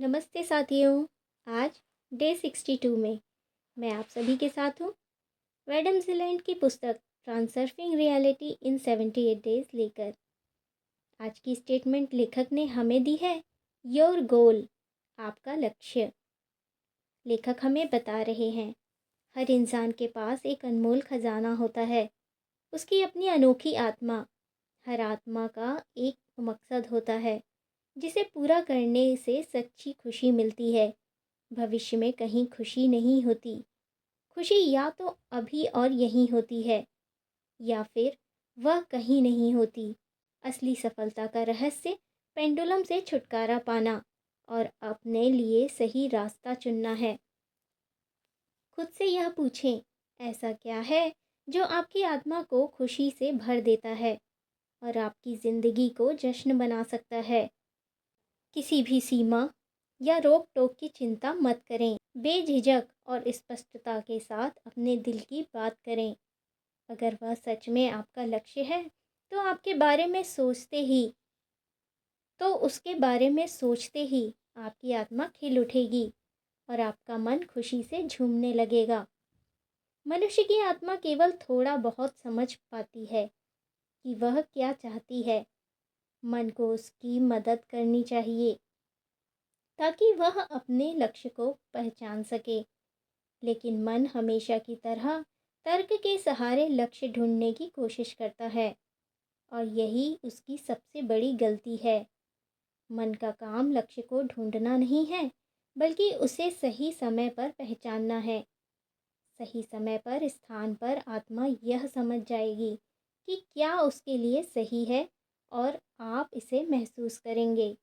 नमस्ते साथियों। आज डे 62 में मैं आप सभी के साथ हूँ। वेडम जिलैंड की पुस्तक ट्रांसर्फिंग रियलिटी इन 78 डेज लेकर। आज की स्टेटमेंट लेखक ने हमें दी है, योर गोल, आपका लक्ष्य। लेखक हमें बता रहे हैं, हर इंसान के पास एक अनमोल खजाना होता है, उसकी अपनी अनोखी आत्मा। हर आत्मा का एक मकसद होता है जिसे पूरा करने से सच्ची खुशी मिलती है। भविष्य में कहीं खुशी नहीं होती। खुशी या तो अभी और यहीं होती है या फिर वह कहीं नहीं होती। असली सफलता का रहस्य पेंडुलम से छुटकारा पाना और अपने लिए सही रास्ता चुनना है। खुद से यह पूछें, ऐसा क्या है जो आपकी आत्मा को खुशी से भर देता है और आपकी ज़िंदगी को जश्न बना सकता है। किसी भी सीमा या रोक टोक की चिंता मत करें। बेझिझक और स्पष्टता के साथ अपने दिल की बात करें। अगर वह सच में आपका लक्ष्य है तो उसके बारे में सोचते ही आपकी आत्मा खिल उठेगी और आपका मन खुशी से झूमने लगेगा। मनुष्य की आत्मा केवल थोड़ा बहुत समझ पाती है कि वह क्या चाहती है। मन को उसकी मदद करनी चाहिए ताकि वह अपने लक्ष्य को पहचान सके। लेकिन मन हमेशा की तरह तर्क के सहारे लक्ष्य ढूंढने की कोशिश करता है और यही उसकी सबसे बड़ी गलती है। मन का काम लक्ष्य को ढूंढना नहीं है, बल्कि उसे सही समय पर पहचानना है। सही समय पर स्थान पर आत्मा यह समझ जाएगी कि क्या उसके लिए सही है और आप इसे महसूस करेंगे।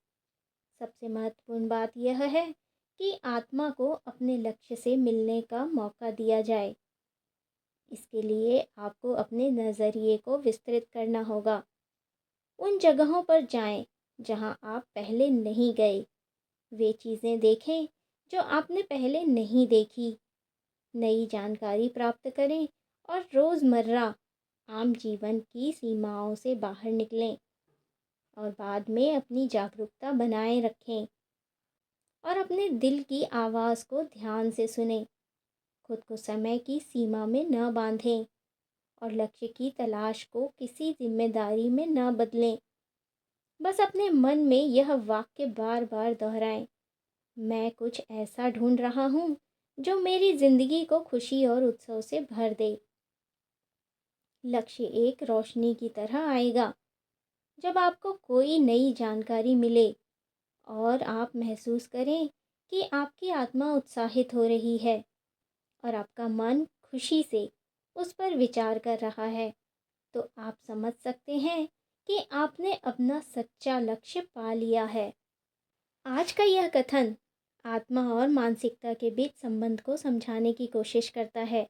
सबसे महत्वपूर्ण बात यह है कि आत्मा को अपने लक्ष्य से मिलने का मौका दिया जाए। इसके लिए आपको अपने नज़रिए को विस्तृत करना होगा। उन जगहों पर जाएं जहां आप पहले नहीं गए। वे चीज़ें देखें जो आपने पहले नहीं देखी। नई जानकारी प्राप्त करें और रोज़मर्रा आम जीवन की सीमाओं से बाहर निकलें और बाद में अपनी जागरूकता बनाए रखें और अपने दिल की आवाज़ को ध्यान से सुनें। खुद को समय की सीमा में न बांधें और लक्ष्य की तलाश को किसी जिम्मेदारी में न बदलें। बस अपने मन में यह वाक्य बार बार दोहराएं, मैं कुछ ऐसा ढूंढ रहा हूँ जो मेरी ज़िंदगी को खुशी और उत्सव से भर दे। लक्ष्य एक रोशनी की तरह आएगा जब आपको कोई नई जानकारी मिले और आप महसूस करें कि आपकी आत्मा उत्साहित हो रही है और आपका मन खुशी से उस पर विचार कर रहा है, तो आप समझ सकते हैं कि आपने अपना सच्चा लक्ष्य पा लिया है। आज का यह कथन आत्मा और मानसिकता के बीच संबंध को समझाने की कोशिश करता है।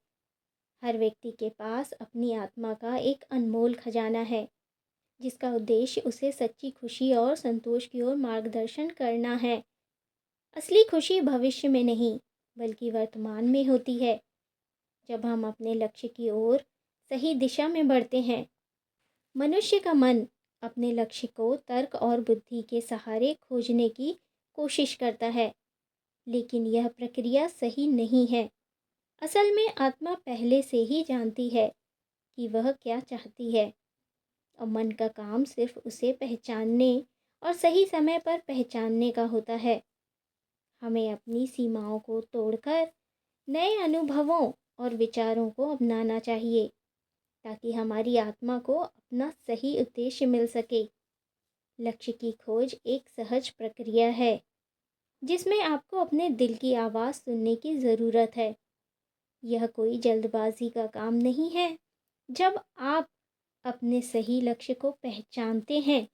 हर व्यक्ति के पास अपनी आत्मा का एक अनमोल खजाना है जिसका उद्देश्य उसे सच्ची खुशी और संतोष की ओर मार्गदर्शन करना है। असली खुशी भविष्य में नहीं, बल्कि वर्तमान में होती है। जब हम अपने लक्ष्य की ओर सही दिशा में बढ़ते हैं। मनुष्य का मन अपने लक्ष्य को तर्क और बुद्धि के सहारे खोजने की कोशिश करता है, लेकिन यह प्रक्रिया सही नहीं है। असल में आत्मा पहले से ही जानती है कि वह क्या चाहती है और मन का काम सिर्फ उसे पहचानने और सही समय पर पहचानने का होता है। हमें अपनी सीमाओं को तोड़कर नए अनुभवों और विचारों को अपनाना चाहिए ताकि हमारी आत्मा को अपना सही उद्देश्य मिल सके। लक्ष्य की खोज एक सहज प्रक्रिया है जिसमें आपको अपने दिल की आवाज़ सुनने की ज़रूरत है। यह कोई जल्दबाजी का काम नहीं है। जब आप अपने सही लक्ष्य को पहचानते हैं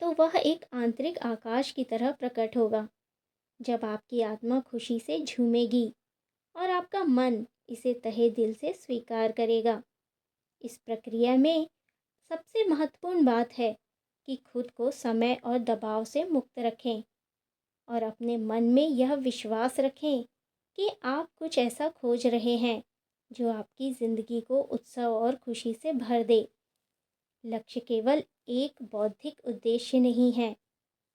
तो वह एक आंतरिक आकाश की तरह प्रकट होगा। जब आपकी आत्मा खुशी से झूमेगी और आपका मन इसे तहे दिल से स्वीकार करेगा। इस प्रक्रिया में सबसे महत्वपूर्ण बात है कि खुद को समय और दबाव से मुक्त रखें और अपने मन में यह विश्वास रखें कि आप कुछ ऐसा खोज रहे हैं जो आपकी ज़िंदगी को उत्सव और खुशी से भर दे। लक्ष्य केवल एक बौद्धिक उद्देश्य नहीं है,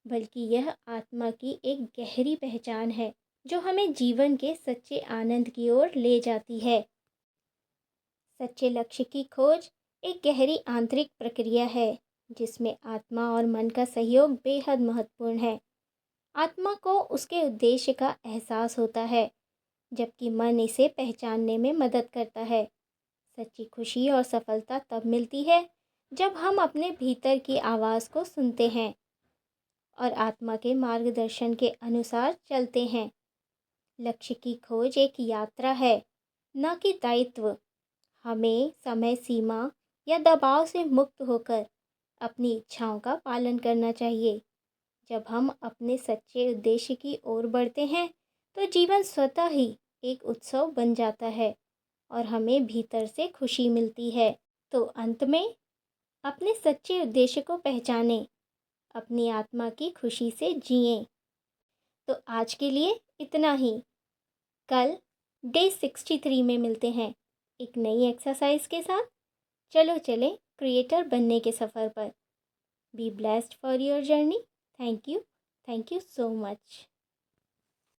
बल्कि यह आत्मा की एक गहरी पहचान है जो हमें जीवन के सच्चे आनंद की ओर ले जाती है। सच्चे लक्ष्य की खोज एक गहरी आंतरिक प्रक्रिया है जिसमें आत्मा और मन का सहयोग बेहद महत्वपूर्ण है। आत्मा को उसके उद्देश्य का एहसास होता है, जबकि मन इसे पहचानने में मदद करता है। सच्ची खुशी और सफलता तब मिलती है जब हम अपने भीतर की आवाज़ को सुनते हैं और आत्मा के मार्गदर्शन के अनुसार चलते हैं। लक्ष्य की खोज एक यात्रा है, न कि दायित्व। हमें समय सीमा या दबाव से मुक्त होकर अपनी इच्छाओं का पालन करना चाहिए। जब हम अपने सच्चे उद्देश्य की ओर बढ़ते हैं तो जीवन स्वतः ही एक उत्सव बन जाता है और हमें भीतर से खुशी मिलती है। तो अंत में अपने सच्चे उद्देश्य को पहचानें, अपनी आत्मा की खुशी से जिएं। तो आज के लिए इतना ही। कल डे 63 में मिलते हैं एक नई एक्सरसाइज के साथ। चलो चलें क्रिएटर बनने के सफ़र पर। Be blessed for your journey. Thank you so much.